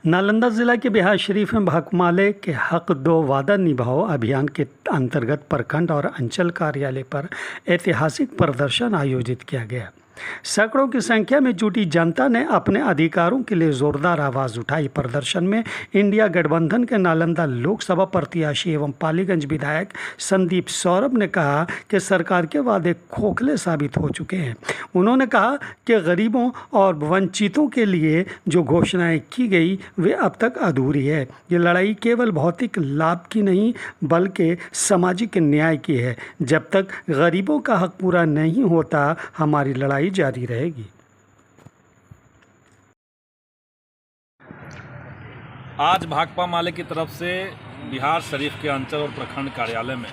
नालंदा जिला के बिहार शरीफ में भाकमाले के हक दो वादा निभाओ अभियान के अंतर्गत प्रखंड और अंचल कार्यालय पर ऐतिहासिक प्रदर्शन आयोजित किया गया। सैकड़ों की संख्या में जुटी जनता ने अपने अधिकारों के लिए जोरदार आवाज़ उठाई। प्रदर्शन में इंडिया गठबंधन के नालंदा लोकसभा प्रत्याशी एवं पालीगंज विधायक संदीप सौरभ ने कहा कि सरकार के वादे खोखले साबित हो चुके हैं। उन्होंने कहा कि गरीबों और वंचितों के लिए जो घोषणाएं की गई वे अब तक अधूरी है। ये लड़ाई केवल भौतिक लाभ की नहीं बल्कि सामाजिक न्याय की है। जब तक गरीबों का हक पूरा नहीं होता हमारी लड़ाई जारी रहेगी। आज भाकपा माले की तरफ से बिहार शरीफ के अंचल और प्रखंड कार्यालय में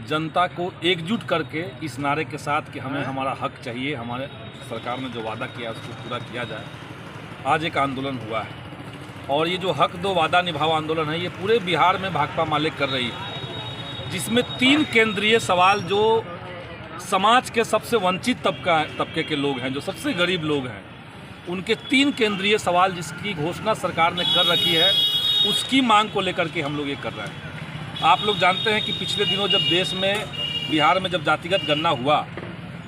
जनता को एकजुट करके इस नारे के साथ कि हमें हमारा हक चाहिए, हमारे सरकार ने जो वादा किया उसको पूरा किया जाए, आज एक आंदोलन हुआ है। और ये जो हक दो वादा निभाओ आंदोलन है ये पूरे बिहार में भाकपा माले कर रही है, जिसमें 3 केंद्रीय सवाल जो समाज के सबसे वंचित तबके के लोग हैं, जो सबसे गरीब लोग हैं, उनके 3 केंद्रीय सवाल जिसकी घोषणा सरकार ने कर रखी है उसकी मांग को लेकर के हम लोग ये कर रहे हैं। आप लोग जानते हैं कि पिछले दिनों जब देश में बिहार में जब जातिगत गणना हुआ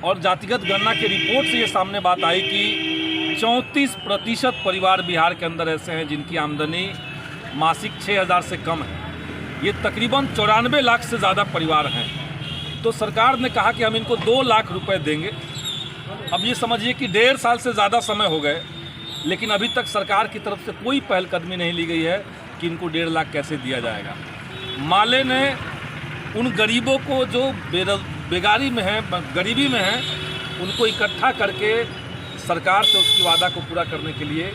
और जातिगत गणना के रिपोर्ट से ये सामने बात आई कि 34% परिवार बिहार के अंदर ऐसे हैं जिनकी आमदनी मासिक 6,000 से कम है। ये तकरीबन 94 लाख से ज़्यादा परिवार हैं। तो सरकार ने कहा कि हम इनको 2 लाख रुपए देंगे। अब ये समझिए कि 1.5 साल से ज़्यादा समय हो गए, लेकिन अभी तक सरकार की तरफ से कोई पहलकदमी नहीं ली गई है कि इनको 1.5 लाख कैसे दिया जाएगा। माले ने उन गरीबों को जो बेगारी में हैं, गरीबी में हैं, उनको इकट्ठा करके सरकार से उसकी वादा को पूरा करने के लिए,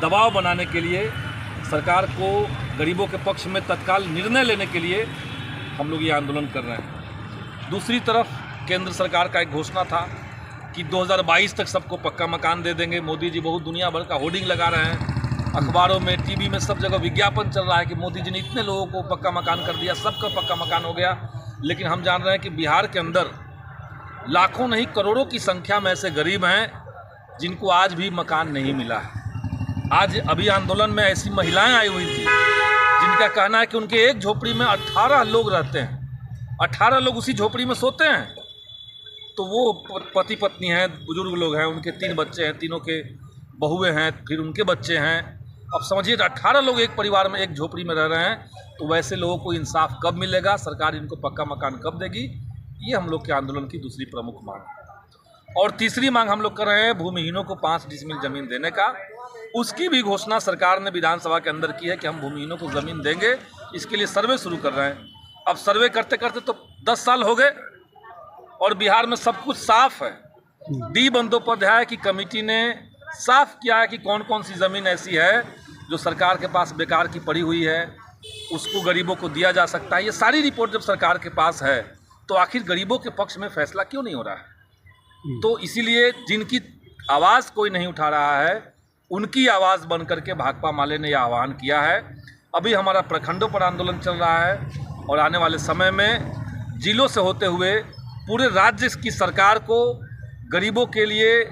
दबाव बनाने के लिए, सरकार को गरीबों के पक्ष में तत्काल निर्णय लेने के लिए हम लोग ये आंदोलन कर रहे हैं। दूसरी तरफ केंद्र सरकार का एक घोषणा था कि 2022 तक सबको पक्का मकान दे देंगे। मोदी जी बहुत दुनिया भर का होर्डिंग लगा रहे हैं, अखबारों में, टीवी में, सब जगह विज्ञापन चल रहा है कि मोदी जी ने इतने लोगों को पक्का मकान कर दिया, सबका पक्का मकान हो गया। लेकिन हम जान रहे हैं कि बिहार के अंदर लाखों नहीं करोड़ों की संख्या में ऐसे गरीब हैं जिनको आज भी मकान नहीं मिला है। आज अभी आंदोलन में ऐसी महिलाएं आई हुई थी जिनका कहना है कि उनके एक झोपड़ी में 18 लोग रहते हैं, 18 लोग उसी झोपड़ी में सोते हैं। तो वो पति पत्नी हैं, बुजुर्ग लोग हैं, उनके 3 बच्चे हैं, तीनों के बहुएं हैं, फिर उनके बच्चे हैं। अब समझिए 18 लोग एक परिवार में एक झोपड़ी में रह रहे हैं, तो वैसे लोगों को इंसाफ कब मिलेगा, सरकार इनको पक्का मकान कब देगी? ये हम लोग के आंदोलन की दूसरी प्रमुख मांग है। और तीसरी मांग हम लोग कर रहे हैं भूमिहीनों को 5 डिसमिल जमीन देने का। उसकी भी घोषणा सरकार ने विधानसभा के अंदर की है कि हम भूमिहीनों को ज़मीन देंगे। इसके लिए सर्वे शुरू कर रहे हैं। अब सर्वे करते करते तो 10 साल हो गए और बिहार में सब कुछ साफ है। डी बंदोपाध्याय की कमेटी ने साफ किया है कि कौन कौन सी ज़मीन ऐसी है जो सरकार के पास बेकार की पड़ी हुई है, उसको गरीबों को दिया जा सकता है। ये सारी रिपोर्ट जब सरकार के पास है तो आखिर गरीबों के पक्ष में फैसला क्यों नहीं हो रहा है? तो इसीलिए जिनकी आवाज़ कोई नहीं उठा रहा है उनकी आवाज़ बन करके भाकपा माले ने यह आह्वान किया है। अभी हमारा प्रखंडों पर आंदोलन चल रहा है और आने वाले समय में जिलों से होते हुए पूरे राज्य की सरकार को गरीबों के लिए,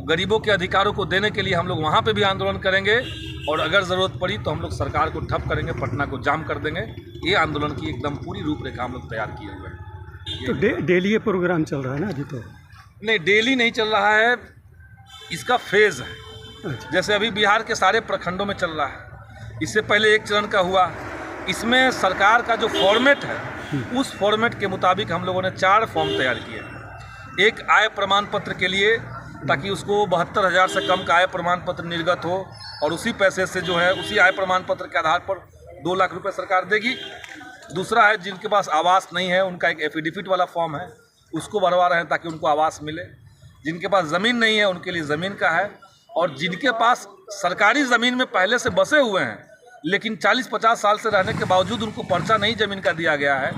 गरीबों के अधिकारों को देने के लिए हम लोग वहाँ पे भी आंदोलन करेंगे। और अगर ज़रूरत पड़ी तो हम लोग सरकार को ठप करेंगे, पटना को जाम कर देंगे। ये आंदोलन की एकदम पूरी रूपरेखा हम लोग तैयार किए हुए हैं। तो डेली ये प्रोग्राम चल रहा है ना अभी? तो नहीं, डेली नहीं चल रहा है, इसका फेज़ है। अच्छा। जैसे अभी बिहार के सारे प्रखंडों में चल रहा है, इससे पहले एक चरण का हुआ। इसमें सरकार का जो फॉर्मेट है उस फॉर्मेट के मुताबिक हम लोगों ने 4 फॉर्म तैयार किए। एक आय प्रमाण पत्र के लिए, ताकि उसको 72,000 से कम का आय प्रमाण पत्र निर्गत हो और उसी पैसे से जो है उसी आय प्रमाण पत्र के आधार पर 2 लाख रुपए सरकार देगी। दूसरा है जिनके पास आवास नहीं है उनका एक एफिडेविट वाला फॉर्म है, उसको भरवा रहे हैं ताकि उनको आवास मिले। जिनके पास ज़मीन नहीं है उनके लिए ज़मीन का है। और जिनके पास सरकारी ज़मीन में पहले से बसे हुए हैं लेकिन 40-50 साल से रहने के बावजूद उनको पर्चा नहीं ज़मीन का दिया गया है,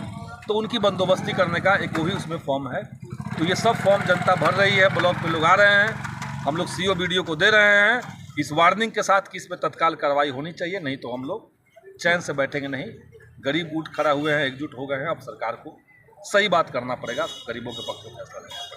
तो उनकी बंदोबस्ती करने का एक वो भी उसमें फॉर्म है। तो ये सब फॉर्म जनता भर रही है, ब्लॉक पे लोग आ रहे हैं, हम लोग CO BDO को दे रहे हैं इस वार्निंग के साथ कि इस पर तत्काल कार्रवाई होनी चाहिए, नहीं तो हम लोग चैन से बैठेंगे नहीं। गरीब उठ खड़ा हुए हैं, एकजुट हो गए हैं। अब सरकार को सही बात करना पड़ेगा, गरीबों के पक्ष में फैसला लेना पड़ेगा।